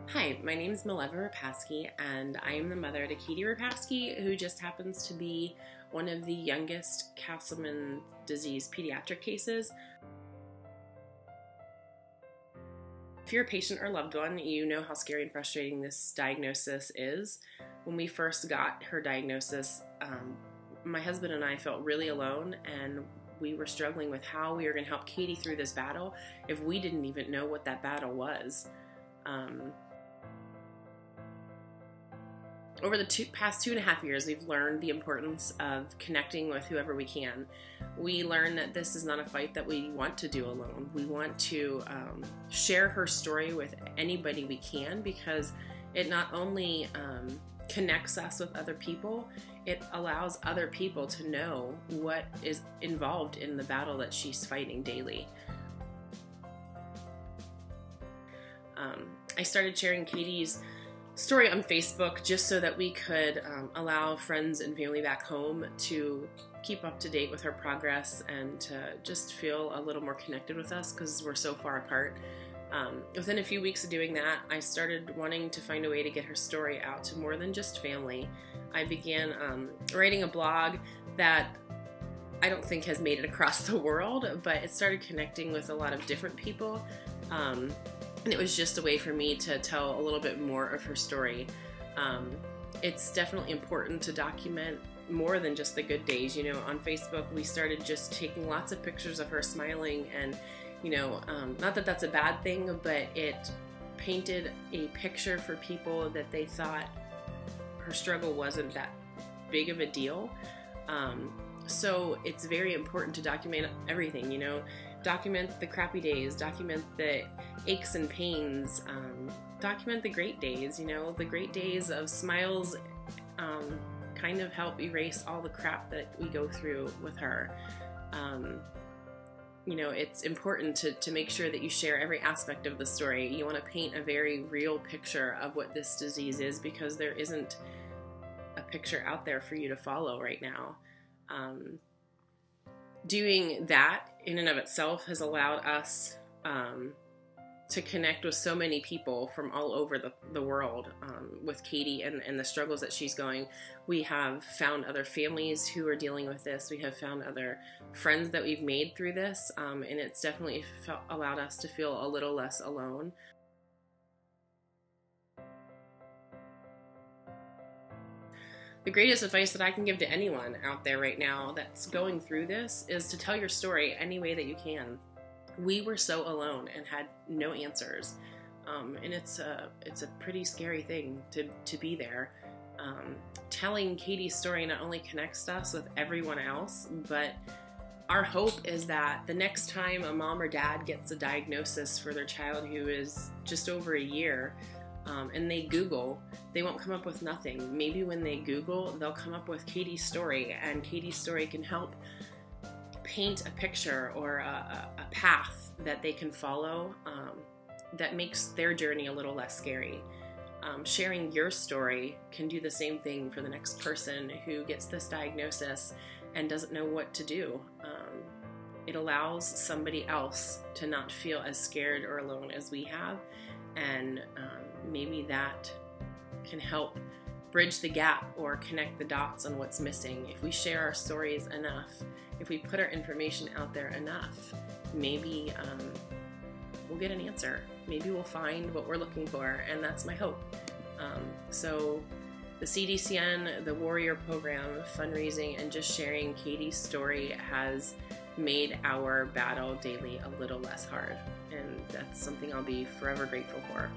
Hi, my name is Mileva Repasky, and I am the mother to Katie Repasky, who just happens to be one of the youngest Castleman Disease pediatric cases. If you're a patient or loved one, you know how scary and frustrating this diagnosis is. When we first got her diagnosis, my husband and I felt really alone, and we were struggling with how we were going to help Katie through this battle if we didn't even know what that battle was. Over the past 2.5 years, we've learned the importance of connecting with whoever we can. We learned that this is not a fight that we want to do alone. We want to share her story with anybody we can, because it not only connects us with other people, it allows other people to know what is involved in the battle that she's fighting daily. I started sharing Katie's story on Facebook just so that we could allow friends and family back home to keep up to date with her progress and to just feel a little more connected with us because we're so far apart. Within a few weeks of doing that, I started wanting to find a way to get her story out to more than just family. I began writing a blog that I don't think has made it across the world, but it started connecting with a lot of different people. And it was just a way for me to tell a little bit more of her story. It's definitely important to document more than just the good days. You know, on Facebook, we started just taking lots of pictures of her smiling, and, you know, not that that's a bad thing, but it painted a picture for people that they thought her struggle wasn't that big of a deal. So it's very important to document everything, you know, document the crappy days, document the aches and pains, document the great days, you know, the great days of smiles kind of help erase all the crap that we go through with her. You know, it's important to make sure that you share every aspect of the story. You want to paint a very real picture of what this disease is, because there isn't a picture out there for you to follow right now. Doing that in and of itself has allowed us to connect with so many people from all over the world with Katie and the struggles that she's going. We have found other families who are dealing with this. We have found other friends that we've made through this, and it's definitely allowed us to feel a little less alone. The greatest advice that I can give to anyone out there right now that's going through this is to tell your story any way that you can. We were so alone and had no answers, and it's a pretty scary thing to be there. Telling Katie's story not only connects us with everyone else, but our hope is that the next time a mom or dad gets a diagnosis for their child who is just over a year, and they Google, they won't come up with nothing. Maybe when they Google, they'll come up with Katie's story, and Katie's story can help paint a picture or a path that they can follow that makes their journey a little less scary. Sharing your story can do the same thing for the next person who gets this diagnosis and doesn't know what to do. It allows somebody else to not feel as scared or alone as we have, and maybe that can help bridge the gap or connect the dots on what's missing. If we share our stories enough, if we put our information out there enough, maybe we'll get an answer. Maybe we'll find what we're looking for, and that's my hope. So the CDCN, the Warrior Program, fundraising, and just sharing Katie's story has made our battle daily a little less hard, and that's something I'll be forever grateful for.